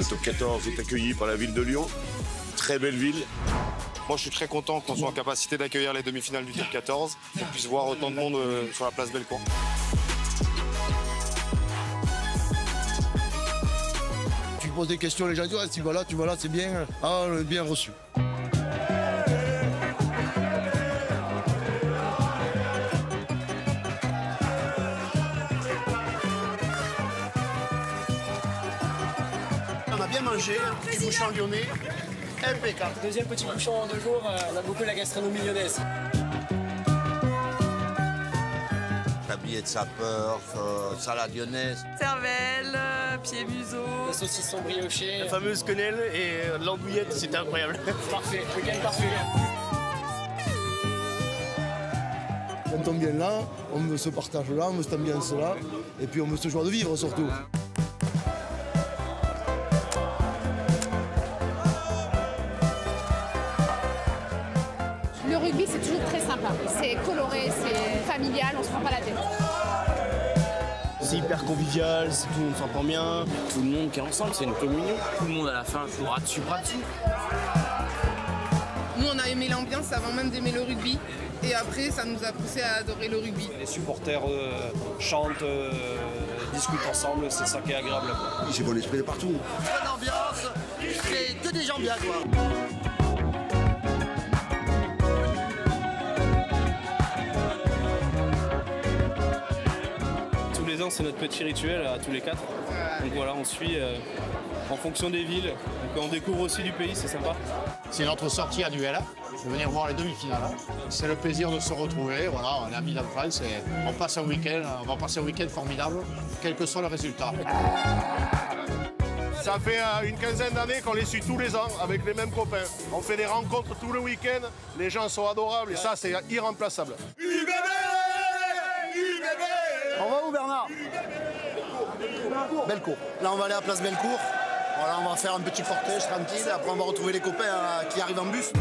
top 14 est accueilli par la ville de Lyon. Très belle ville. Moi, je suis très content qu'on soit en capacité d'accueillir les demi-finales du top 14 et qu'on puisse voir autant de monde sur la place Bellecour. Tu poses des questions, les gens disent ah, tu vas là, c'est bien. Ah, on est bien reçu. On a bien mangé, un petit bouchon lyonnais, impeccable. Deuxième petit bouchon en 2 jours, on a beaucoup la gastronomie lyonnaise. Tablier de sapeur, salade lyonnaise. Cervelle, pied museau. La saucisson briochée. La fameuse quenelle et l'andouillette, c'était incroyable. Parfait, week-end parfait. Quand on vient là, on veut ce partage-là, on veut cette ambiance-là, et puis on veut ce joie de vivre surtout. Le rugby, c'est toujours très sympa. C'est coloré, c'est familial, on se prend pas la tête. C'est hyper convivial, tout le monde s'entend bien. Tout le monde qui est ensemble, c'est une communion. Tout le monde à la fin, bras dessus, bras dessous. Nous, on a aimé l'ambiance avant même d'aimer le rugby. Et après, ça nous a poussé à adorer le rugby. Les supporters chantent, discutent ensemble, c'est ça qui est agréable. C'est bon esprit de partout. Bonne ambiance, c'est que des gens bien, quoi. Tous les ans, c'est notre petit rituel à tous les 4. Donc voilà, on suit en fonction des villes. Donc on découvre aussi du pays, c'est sympa. C'est notre sortie annuelle, de venir voir les demi-finales. C'est le plaisir de se retrouver, voilà, on est amis d'enfance et on passe un week-end, on va passer un week-end formidable, quel que soit le résultat. Ça fait une quinzaine d'années qu'on les suit tous les ans avec les mêmes copains. On fait des rencontres tout le week-end, les gens sont adorables et ça c'est irremplaçable. On va où, Bernard? Bellecour. Là, on va aller à la place Bellecour. Voilà, on va faire un petit cortège tranquille. Et après, on va retrouver les copains qui arrivent en bus.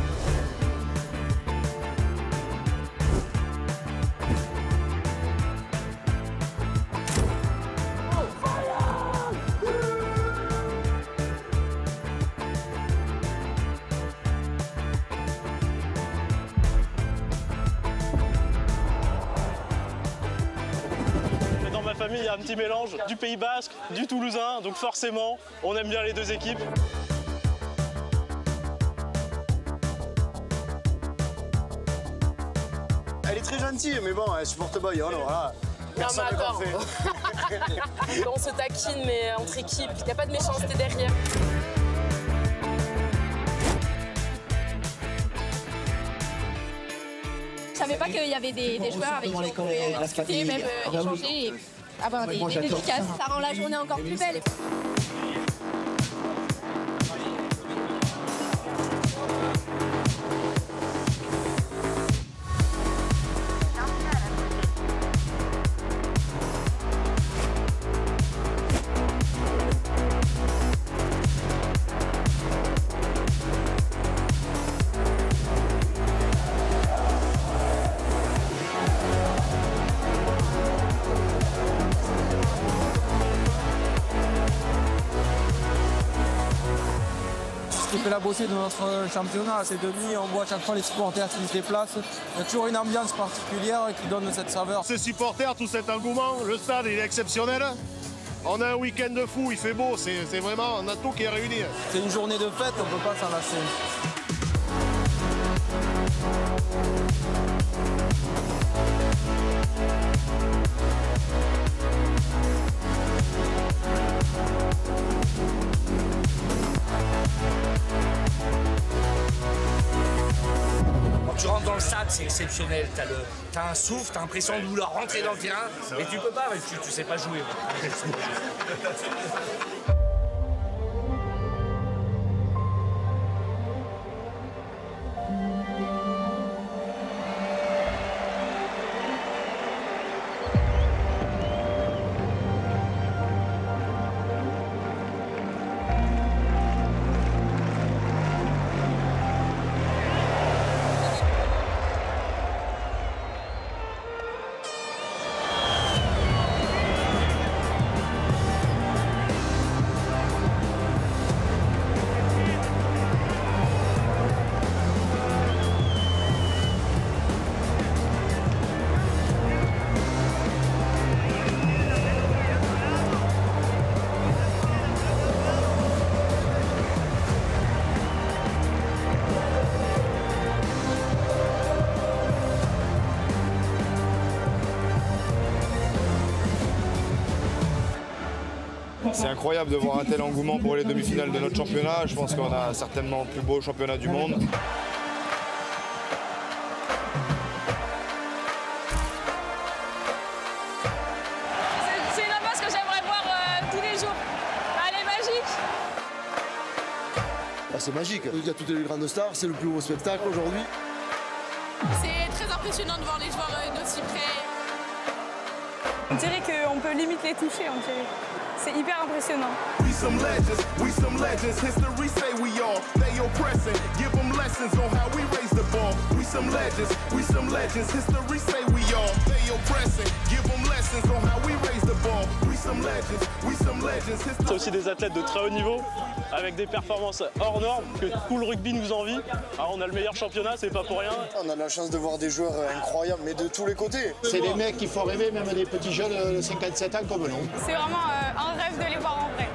Dans ma famille, il y a un petit mélange du Pays Basque, du Toulousain, donc forcément, on aime bien les deux équipes. Elle est très gentille, mais bon, elle supporte pas, voilà. Personne n'est parfait. On se taquine, mais entre équipes, il n'y a pas de méchanceté derrière. Je savais pas qu'il y avait des joueurs avec qui on pouvait discuter, même échanger et avoir des dédicaces. Ça rend la journée encore plus belle. Ce qui fait la beauté de notre championnat, c'est demi, on voit à chaque fois les supporters qui se déplacent. Il y a toujours une ambiance particulière qui donne cette saveur. Ces supporters, tout cet engouement, le stade il est exceptionnel. On a un week-end de fou, il fait beau, c'est vraiment, on a tout qui est réuni. C'est une journée de fête, on ne peut pas s'en lasser. Tu rentres dans le stade, c'est exceptionnel. T'as un souffle, t'as l'impression de vouloir rentrer dans le terrain, mais tu peux pas, tu sais pas jouer. C'est incroyable de voir un tel engouement pour les demi-finales de notre championnat. Je pense qu'on a certainement le plus beau championnat du monde. C'est une ambiance que j'aimerais voir tous les jours. Elle est magique. C'est magique. Il y a toutes les grandes stars, c'est le plus beau spectacle aujourd'hui. C'est très impressionnant de voir les joueurs d'aussi près. On dirait qu'on peut limite les toucher, on dirait. C'est hyper impressionnant. We some legends, history say we all. They oppressing, give them lessons on how we raise the ball. We some legends, history say we all. They oppressing, give them lessons on how we raise the ball. We some legends, C'est aussi des athlètes de très haut niveau, avec des performances hors normes, que tout le rugby nous envie. Alors on a le meilleur championnat, c'est pas pour rien. On a la chance de voir des joueurs incroyables, mais de tous les côtés. C'est des mecs qui font rêver même des petits jeunes de 57 ans comme nous. C'est vraiment un rêve de les voir en vrai.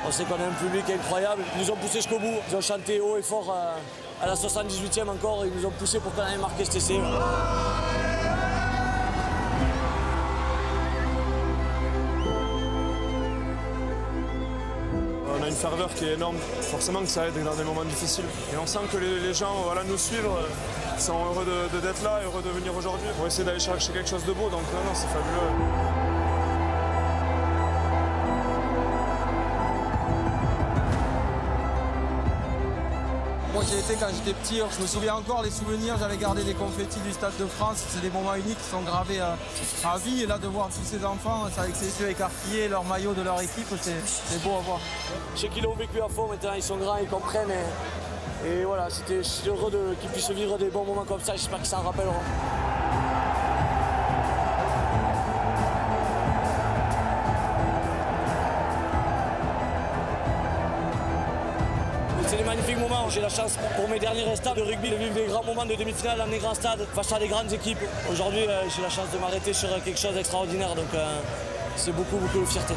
On sait qu'on a un public incroyable. Ils nous ont poussé jusqu'au bout. Ils ont chanté haut et fort à la 78e encore. Ils nous ont poussé pour qu'on aille marquer cet essai. On a une ferveur qui est énorme. Forcément que ça aide dans des moments difficiles. Et on sent que les gens nous suivent. Ils sont heureux d'être là, heureux de venir aujourd'hui. On va essayer d'aller chercher quelque chose de beau. Donc non, c'est fabuleux. Moi j'y étais quand j'étais petit, je me souviens encore les souvenirs, j'avais gardé des confettis du Stade de France, c'est des moments uniques qui sont gravés à vie et là de voir tous ces enfants avec ces yeux écarquillés, leur maillot de leur équipe, c'est beau à voir. Je sais qu'ils l'ont vécu à fond, maintenant ils sont grands, ils comprennent et voilà, je suis heureux qu'ils puissent vivre des bons moments comme ça, j'espère qu'ils s'en rappelleront. C'est des magnifiques moments. J'ai la chance pour mes derniers instants de rugby de vivre des grands moments de demi-finale dans des grands stades face à des grandes équipes. Aujourd'hui, j'ai la chance de m'arrêter sur quelque chose d'extraordinaire. Donc c'est beaucoup de fierté.